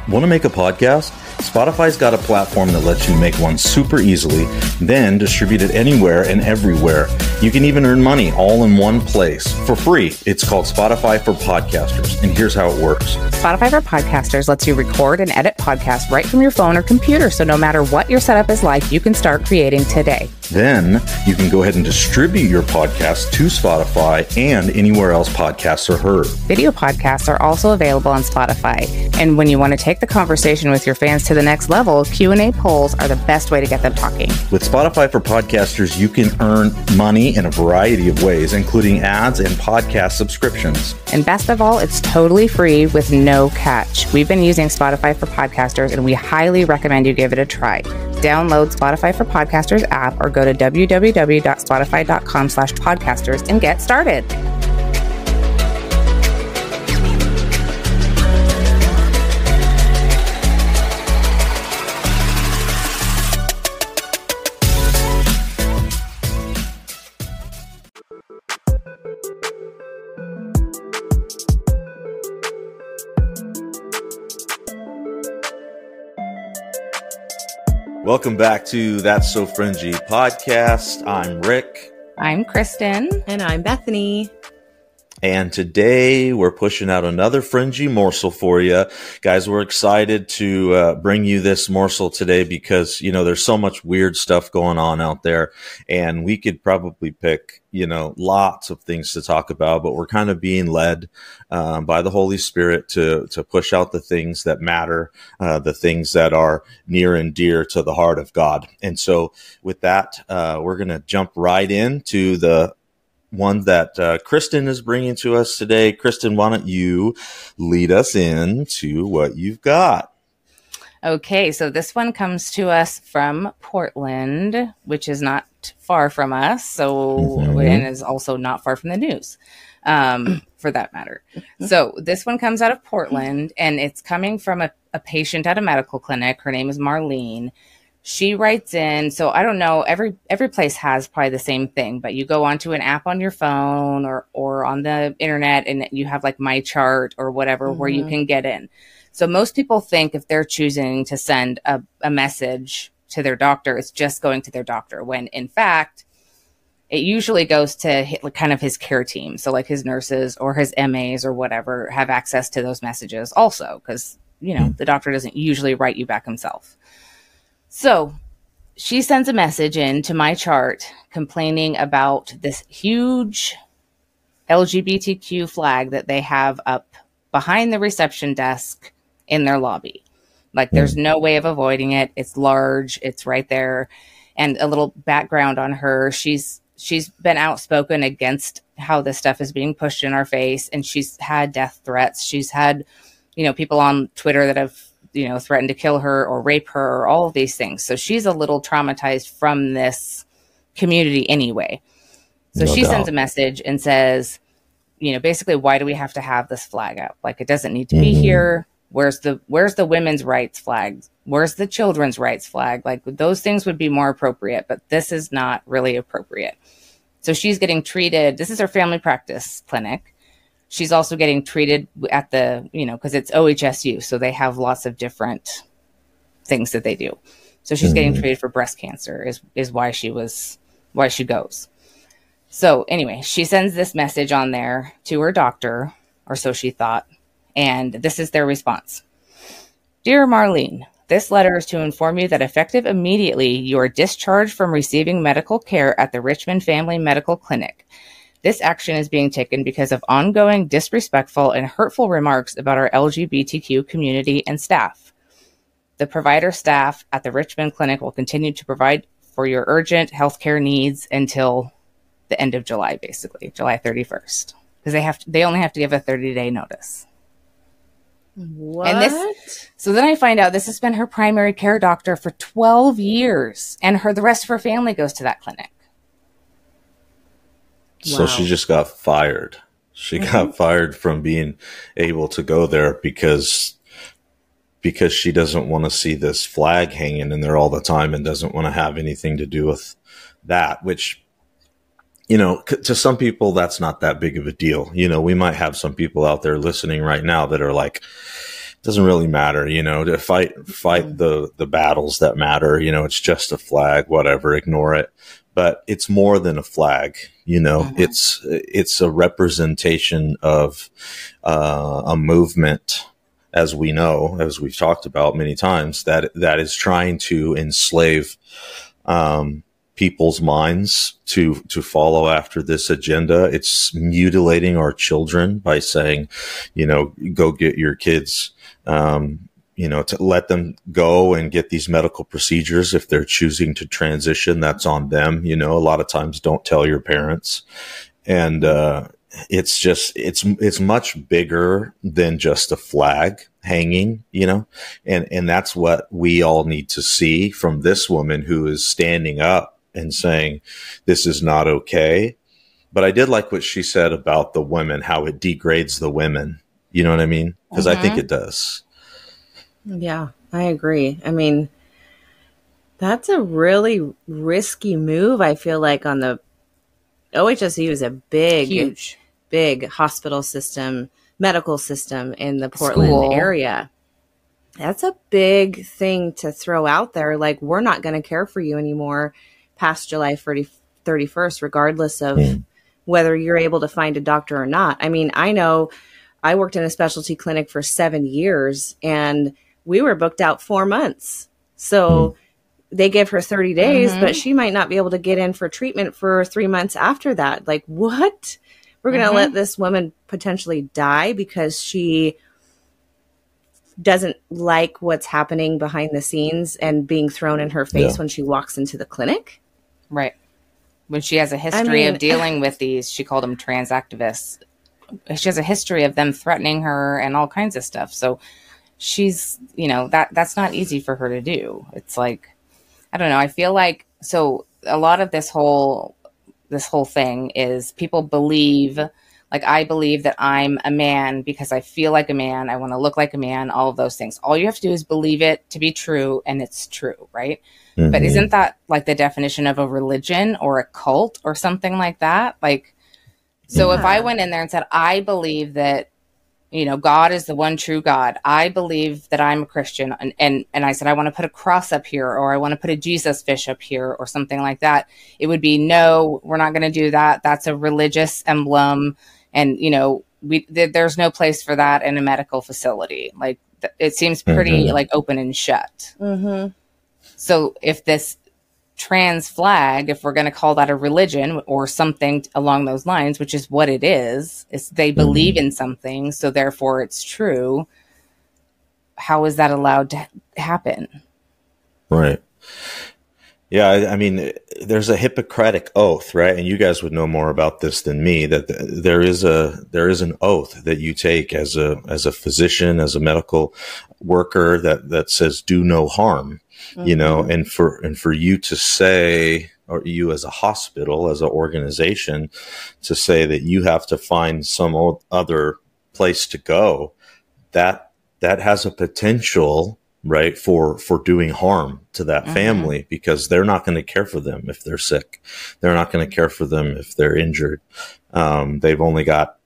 Want to make a podcast? Spotify's got a platform that lets you make one super easily, then distribute it anywhere and everywhere. You can even earn money all in one place for free. It's called Spotify for Podcasters, and here's how it works. Spotify for Podcasters lets you record and edit podcasts right from your phone or computer, so no matter what your setup is like, you can start creating today. Then you can go ahead and distribute your podcast to Spotify and anywhere else podcasts are heard. Video podcasts are also available on Spotify. And when you want to take the conversation with your fans to the next level, Q&A polls are the best way to get them talking. With Spotify for Podcasters, you can earn money in a variety of ways, including ads and podcast subscriptions. And best of all, it's totally free with no catch. We've been using Spotify for Podcasters, and we highly recommend you give it a try. Download Spotify for Podcasters app or go to www.spotify.com/podcasters and get started. Welcome back to That's So Fringy podcast. I'm Rick. I'm Kristen. And I'm Bethany. And today we're pushing out another Fringy Morsel for you. Guys, we're excited to bring you this morsel today because, you know, there's so much weird stuff going on out there. And we could probably pick, lots of things to talk about, but we're kind of being led by the Holy Spirit to push out the things that matter, the things that are near and dear to the heart of God. And so with that, we're going to jump right into the one that Kristen is bringing to us today. Kristen, why don't you lead us into what you've got? Okay, so this one comes to us from Portland, which is not far from us, and is also not far from the news, for that matter. So this one comes out of Portland, and it's coming from a patient at a medical clinic. Her name is Marlene. She writes in, so I don't know, every place has probably the same thing, but you go onto an app on your phone or on the internet and you have like My Chart or whatever where you can get in. So most people think if they're choosing to send a message to their doctor, it's just going to their doctor, when in fact, it usually goes to kind of his care team. So like his nurses or his MAs or whatever have access to those messages also because, the doctor doesn't usually write you back himself. So she sends a message in to My Chart complaining about this huge LGBTQ flag that they have up behind the reception desk in their lobby. Like there's no way of avoiding it. It's large. It's right there. And a little background on her. She's been outspoken against how this stuff is being pushed in our face. And she's had death threats. She's had, people on Twitter that have, threatened to kill her or rape her or all of these things. So she's a little traumatized from this community anyway. So she sends a message and says, basically, why do we have to have this flag up? Like, it doesn't need to be here. Where's the women's rights flag? Where's the children's rights flag? Like, those things would be more appropriate, but this is not really appropriate. So she's getting treated. This is her family practice clinic. She's also getting treated at the, because it's OHSU. So they have lots of different things that they do. So she's getting treated for breast cancer is why she goes. So anyway, she sends this message on there to her doctor, or so she thought. And this is their response. Dear Marlene, this letter is to inform you that effective immediately, you are discharged from receiving medical care at the Richmond Family Medical Clinic. This action is being taken because of ongoing disrespectful and hurtful remarks about our LGBTQ community and staff. The provider staff at the Richmond Clinic will continue to provide for your urgent healthcare needs until the end of July, basically, July 31st. Because they only have to give a 30-day notice. What? And so then I find out this has been her primary care doctor for 12 years. And the rest of her family goes to that clinic. So she just got fired. She got fired from being able to go there because she doesn't want to see this flag hanging in there all the time and doesn't want to have anything to do with that, which, to some people, that's not that big of a deal. We might have some people out there listening right now that are like, doesn't really matter, to fight the battles that matter. It's just a flag, whatever, ignore it. But it's more than a flag, it's a representation of a movement, as we know, as we've talked about many times, that is trying to enslave people's minds to follow after this agenda. It's mutilating our children by saying, go get your kids, to let them go and get these medical procedures. If they're choosing to transition, that's on them. A lot of times don't tell your parents. And, it's much bigger than just a flag hanging, and that's what we all need to see from this woman who is standing up and saying, this is not okay. But I did like what she said about the women, how it degrades the women. You know what I mean? Because I think it does. Yeah, I agree. I mean, that's a really risky move. I feel like on the OHSU is a huge hospital system, medical system in the Portland area. That's a big thing to throw out there. Like, we're not going to care for you anymore past July 31st, regardless of whether you're able to find a doctor or not. I mean, I know I worked in a specialty clinic for 7 years and we were booked out 4 months. So they gave her 30 days, but she might not be able to get in for treatment for 3 months after that. Like, what? We're going to let this woman potentially die because she doesn't like what's happening behind the scenes and being thrown in her face when she walks into the clinic? Right. When she has a history of dealing with these, she called them trans activists. She has a history of them threatening her and all kinds of stuff. So she's, that's not easy for her to do. It's like, I don't know. I feel like, so a lot of this whole thing is people believe, like, I believe that I'm a man because I feel like a man. I want to look like a man, all of those things. All you have to do is believe it to be true, and it's true, right? But isn't that like the definition of a religion or a cult or something like that? Like, so if I went in there and said, I believe that, God is the one true God. I believe that I'm a Christian. And I said, I want to put a cross up here, or I want to put a Jesus fish up here or something like that. It would be, no, we're not going to do that. That's a religious emblem. And, there's no place for that in a medical facility. Like, it seems pretty like open and shut. So if this trans flag, if we're going to call that a religion or something along those lines, which is what it is they believe in something, so therefore it's true. How is that allowed to happen? Right. Yeah, I mean, there's a Hippocratic oath, right? And you guys would know more about this than me. That there is an oath that you take as a physician, as a medical worker, that says do no harm. And for you to say, or you as a hospital, as an organization, to say that you have to find some other place to go, that has a potential, right, for doing harm to that family, because they're not going to care for them if they're sick. They're not going to care for them if they're injured. They've only got,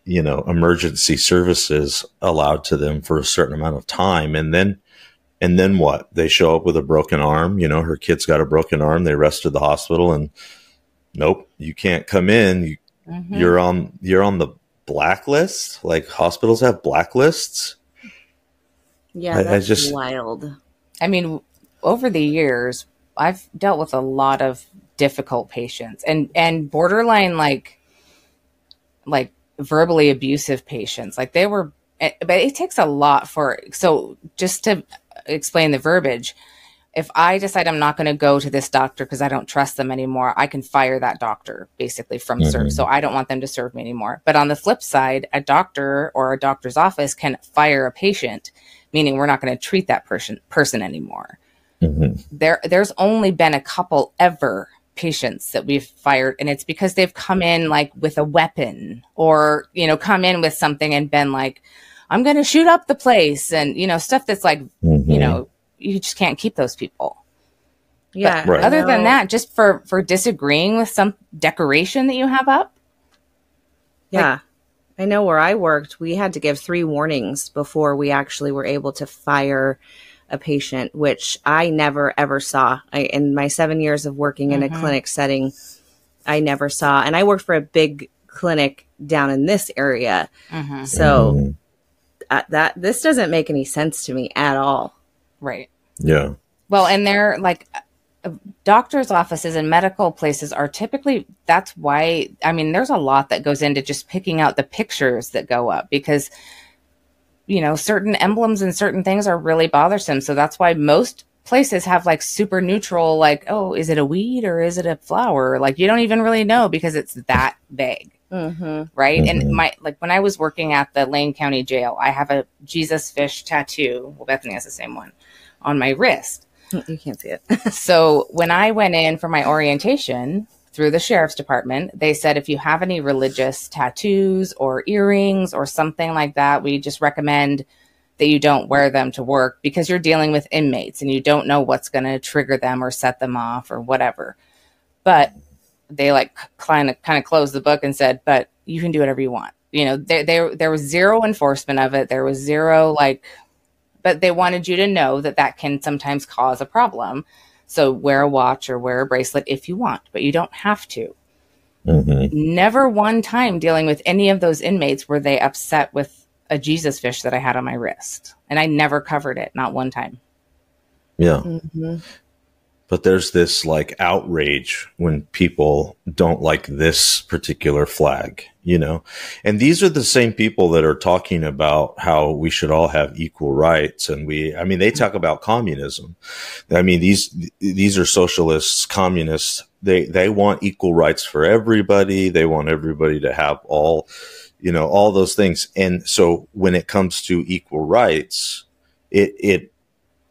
emergency services allowed to them for a certain amount of time. And then what? They show up with a broken arm. Her kid's got a broken arm. They rushed to the hospital and nope, you can't come in. You're on the blacklist. Like, hospitals have blacklists. Yeah, that's just wild. I mean, over the years, I've dealt with a lot of difficult patients and borderline like verbally abusive patients. Like, they were, but it takes a lot so just to explain the verbiage, if I decide I'm not going to go to this doctor because I don't trust them anymore, I can fire that doctor basically from serve. So I don't want them to serve me anymore. But on the flip side, a doctor or a doctor's office can fire a patient, meaning we're not going to treat that person anymore. There's only been a couple ever patients that we've fired, and it's because they've come in like with a weapon, or come in with something and been like, I'm going to shoot up the place, and stuff that's like, you just can't keep those people. Yeah. But other than that, just for disagreeing with some decoration that you have up. Yeah. I know where I worked, we had to give 3 warnings before we actually were able to fire a patient, which I never ever saw. In my 7 years of working in a clinic setting, I never saw. And I worked for a big clinic down in this area. So this doesn't make any sense to me at all. Right. Yeah. Well, and they're like, doctors' offices and medical places are typically, that's why, I mean, there's a lot that goes into just picking out the pictures that go up because, you know, certain emblems and certain things are really bothersome. So that's why most places have like super neutral, like, oh, is it a weed or is it a flower? Like, you don't even really know because it's that vague. Right. And when I was working at the Lane County Jail, I have a Jesus fish tattoo. Well, Bethany has the same one on my wrist. You can't see it. So when I went in for my orientation through the sheriff's department, they said, if you have any religious tattoos or earrings or something like that, we just recommend that you don't wear them to work because you're dealing with inmates and you don't know what's going to trigger them or set them off or whatever. But they like kind of closed the book and said, but you can do whatever you want. You know, there was zero enforcement of it. There was zero but they wanted you to know that can sometimes cause a problem. So wear a watch or wear a bracelet if you want, but you don't have to. Never one time dealing with any of those inmates were they upset with a Jesus fish that I had on my wrist. And I never covered it, not one time. Yeah. But there's this like outrage when people don't like this particular flag, you know, and these are the same people that are talking about how we should all have equal rights. And they talk about communism. I mean, these are socialists, communists. They want equal rights for everybody. They want everybody to have all those things. And so when it comes to equal rights,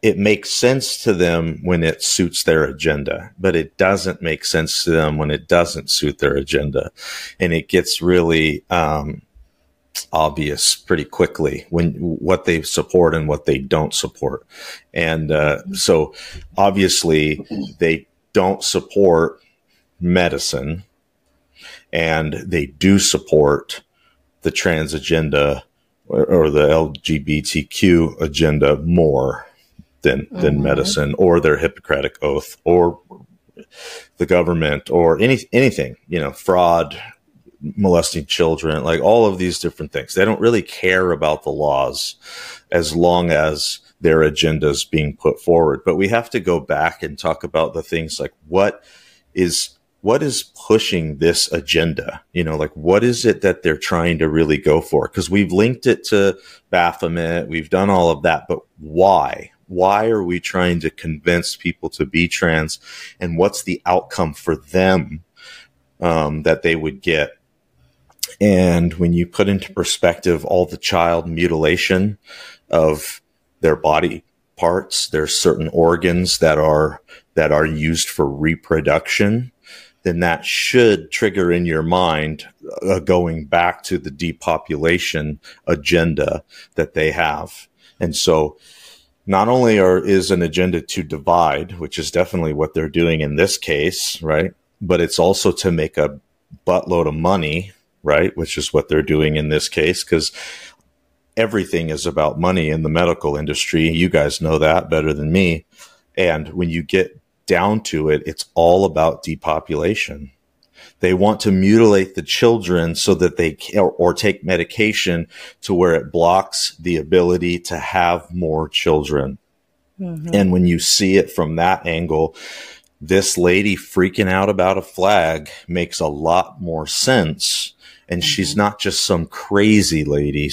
it makes sense to them when it suits their agenda, but it doesn't make sense to them when it doesn't suit their agenda. And it gets really obvious pretty quickly when what they support and what they don't support. And so obviously they don't support medicine and they do support the trans agenda or the LGBTQ agenda more than medicine or their Hippocratic oath or the government or anything, fraud, molesting children, like all of these different things. They don't really care about the laws as long as their agenda is being put forward. But we have to go back and talk about the things like what is pushing this agenda? What is it that they're trying to really go for? Because we've linked it to Baphomet. We've done all of that. But why? Why are we trying to convince people to be trans? And what's the outcome for them that they would get? And when you put into perspective all the child mutilation of their body parts, there's certain organs that are used for reproduction, then that should trigger in your mind going back to the depopulation agenda that they have. And so not only is an agenda to divide, which is definitely what they're doing in this case, right? But it's also to make a buttload of money, right? Which is what they're doing in this case, because everything is about money in the medical industry. You guys know that better than me. And when you get down to it, it's all about depopulation. They want to mutilate the children so that they can, or take medication to where it blocks the ability to have more children. And when you see it from that angle, this lady freaking out about a flag makes a lot more sense. And she's not just some crazy lady,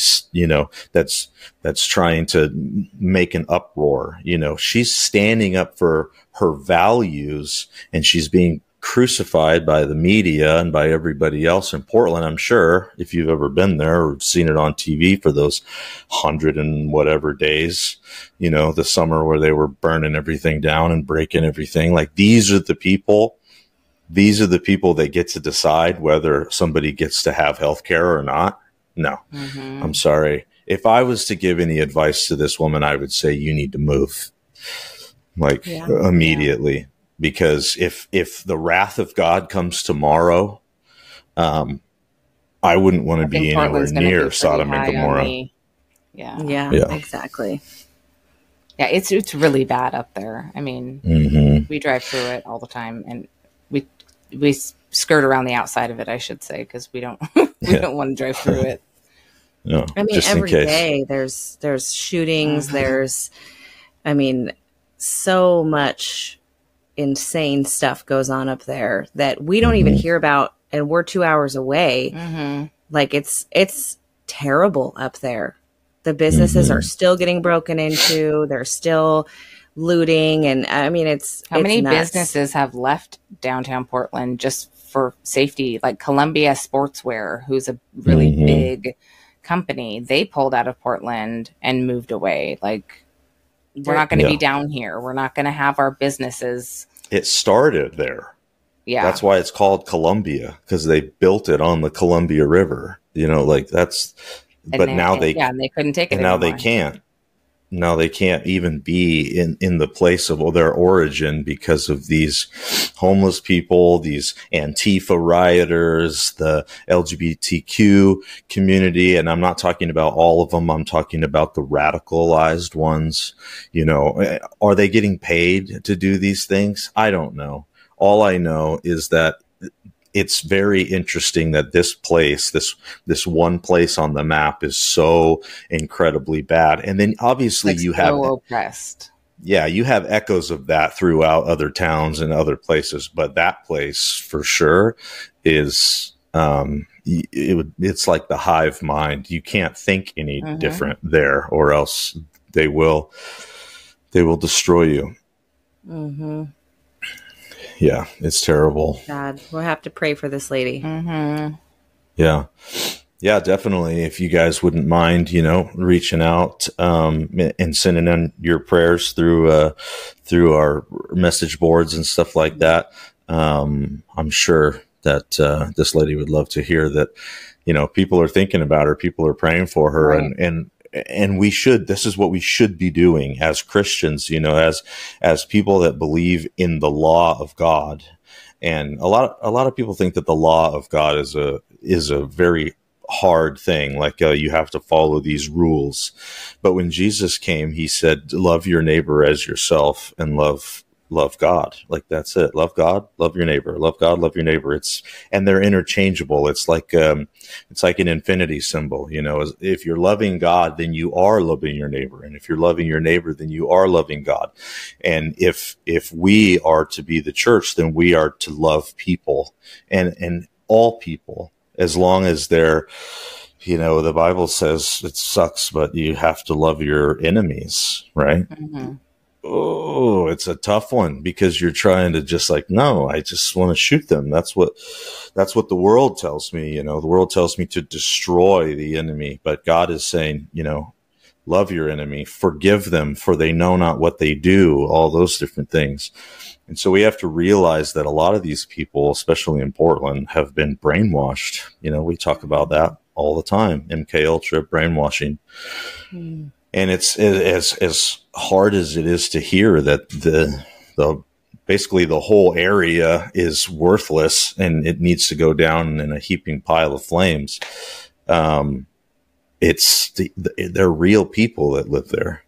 that's trying to make an uproar. She's standing up for her values, and she's being crucified by the media and by everybody else in Portland. I'm sure if you've ever been there or seen it on TV for those 100 and whatever days, the summer where they were burning everything down and breaking everything. Like these are the people that get to decide whether somebody gets to have health care or not. No, I'm sorry. If I was to give any advice to this woman, I would say you need to move immediately. Yeah. Because if the wrath of God comes tomorrow, I wouldn't want to I think be anywhere Portland's going to be near pretty Sodom and high on Gomorrah. the. Yeah, exactly. Yeah, it's really bad up there. I mean, we drive through it all the time, and we skirt around the outside of it, I should say, because we don't don't want to drive through it. No, I mean, just every in case. day there's shootings. There's, I mean, so much insane stuff goes on up there that we don't even hear about, and we're 2 hours away. Like it's terrible up there. The businesses are still getting broken into. They're still looting, and I mean, How many nuts. businesses have left downtown Portland just for safety? Like Columbia Sportswear, who's a really big company, they pulled out of Portland and moved away. Like, we're not going to be down here. We're not going to have our businesses. It started there. Yeah, that's why it's called Columbia, because they built it on the Columbia River. You know, like that's. But now they couldn't take it. And now they can't. Now they can't even be in the place of their origin because of these homeless people, these Antifa rioters, the LGBTQ community. And I'm not talking about all of them. I'm talking about the radicalized ones. You know, are they getting paid to do these things? I don't know. All I know is that it's very interesting that this place, this one place on the map, is so incredibly bad. And then obviously you have oppressed. Yeah, you have echoes of that throughout other towns and other places, but that place for sure is it's like the hive mind. You can't think any different there, or else they will destroy you. Yeah, it's terrible. God, we'll have to pray for this lady. Yeah, definitely. If you guys wouldn't mind, reaching out and sending in your prayers through our message boards and stuff like that. I'm sure that this lady would love to hear that, people are thinking about her, people are praying for her, right. And we should, this is what we should be doing as Christians, as people that believe in the law of God. And a lot of people think that the law of God is a very hard thing. Like, you have to follow these rules. But when Jesus came, he said, love your neighbor as yourself, and love God. Like, that's it. Love God, love your neighbor. Love God, love your neighbor. And they're interchangeable. It's like an infinity symbol. If you're loving God, then you are loving your neighbor. And if you're loving your neighbor, then you are loving God. And if we are to be the church, then we are to love people and all people, as long as they're, the Bible says it sucks, but you have to love your enemies, right? Oh, it's a tough one, because you're trying to just no, I just want to shoot them. That's what the world tells me. The world tells me to destroy the enemy, but God is saying, love your enemy, forgive them, for they know not what they do, all those different things. And so we have to realize that a lot of these people, especially in Portland, have been brainwashed. We talk about that all the time, MK Ultra brainwashing. And it's as hard as it is to hear that the basically the whole area is worthless and it needs to go down in a heaping pile of flames. They're real people that live there,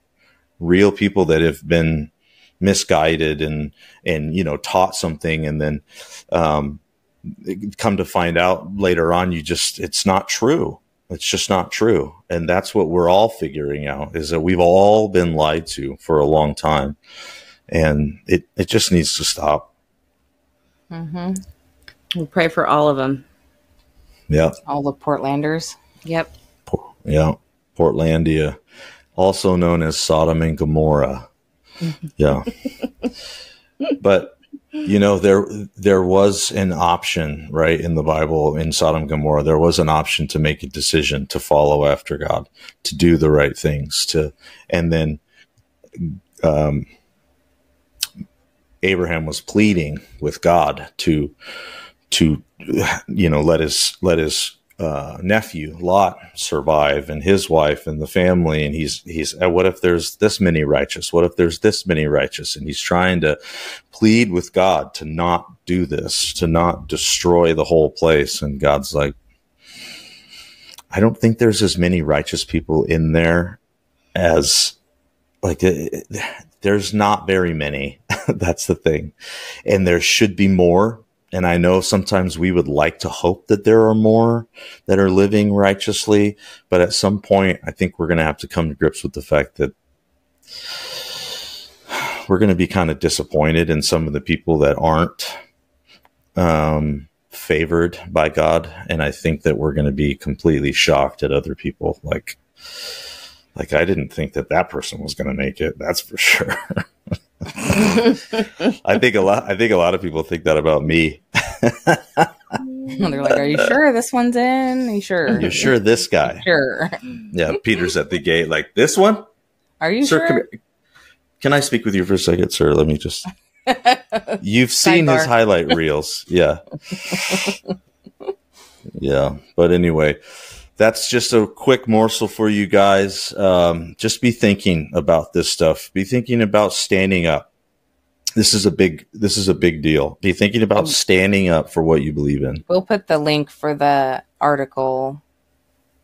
real people that have been misguided and taught something, and then come to find out later on, it's not true. It's just not true. And that's what we're all figuring out, is that we've all been lied to for a long time. And it just needs to stop. We'll pray for all of them. Yeah. All the Portlanders. Yep. Yeah. Portlandia, also known as Sodom and Gomorrah. Yeah. But there was an option, right, in the Bible, in Sodom and Gomorrah. There was an option to make a decision to follow after God, to do the right things, and then Abraham was pleading with God to let his nephew Lot survive, and his wife and the family. And he's what if there's this many righteous? What if there's this many righteous? And he's trying to plead with God to not do this, to not destroy the whole place. And God's like, I don't think there's as many righteous people in there as like there's not very many. That's the thing. And there should be more. And I know sometimes we would like to hope that there are more that are living righteously. But at some point, I think we're going to have to come to grips with the fact that we're going to be kind of disappointed in some of the people that aren't favored by God. And I think that we're going to be completely shocked at other people. Like I didn't think that person was going to make it. That's for sure. I think a lot of people think that about me. They're like, "Are you sure this one's in? Are you sure? You're sure this guy? Sure." Yeah, Peter's at the gate. Like, this one? Are you sir, sure? Can I speak with you for a second, sir? Let me just. You've seen his highlight reels, yeah, yeah. But anyway. That's just a quick morsel for you guys. Just be thinking about this stuff. Be thinking about standing up. This is a big deal. Be thinking about standing up for what you believe in. We'll put the link for the article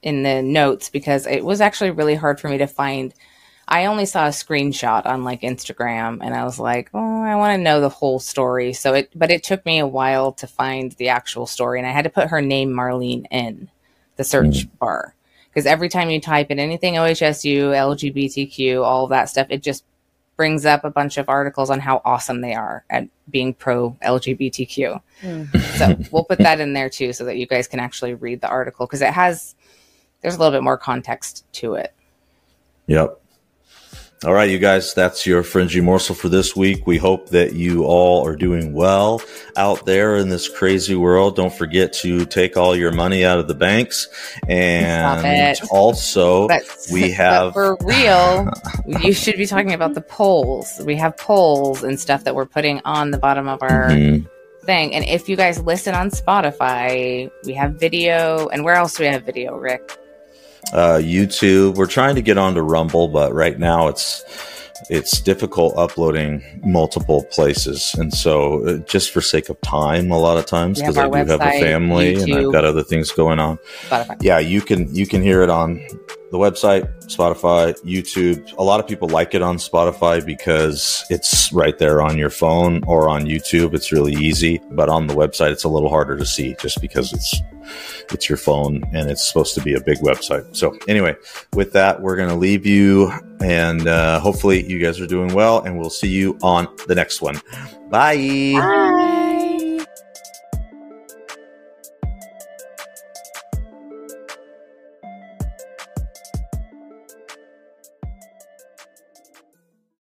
in the notes because it was actually really hard for me to find. I only saw a screenshot on like Instagram and I was like, oh, I want to know the whole story. But it took me a while to find the actual story and I had to put her name Marlene in the search bar because every time you type in anything OHSU, LGBTQ, all of that stuff, it just brings up a bunch of articles on how awesome they are at being pro LGBTQ. So we'll put that in there too so that you guys can actually read the article because there's a little bit more context to it. Yep. All right, you guys, that's your Fringy Morsel for this week. We hope that you all are doing well out there in this crazy world. Don't forget to take all your money out of the banks. And also, we have... But for real, you should be talking about the polls. We have polls and stuff that we're putting on the bottom of our thing. And if you guys listen on Spotify, we have video. And where else do we have video, Rick? YouTube. We're trying to get onto Rumble, but right now it's difficult uploading multiple places. And so just for sake of time, a lot of times, because I do have a family YouTube, and I've got other things going on. Spotify. Yeah, you can hear it on the website, Spotify, YouTube. A lot of people like it on Spotify because it's right there on your phone, or on YouTube. It's really easy, but on the website, it's a little harder to see just because it's your phone and it's supposed to be a big website. So anyway, with that, we're going to leave you and hopefully you guys are doing well and we'll see you on the next one. Bye. Bye.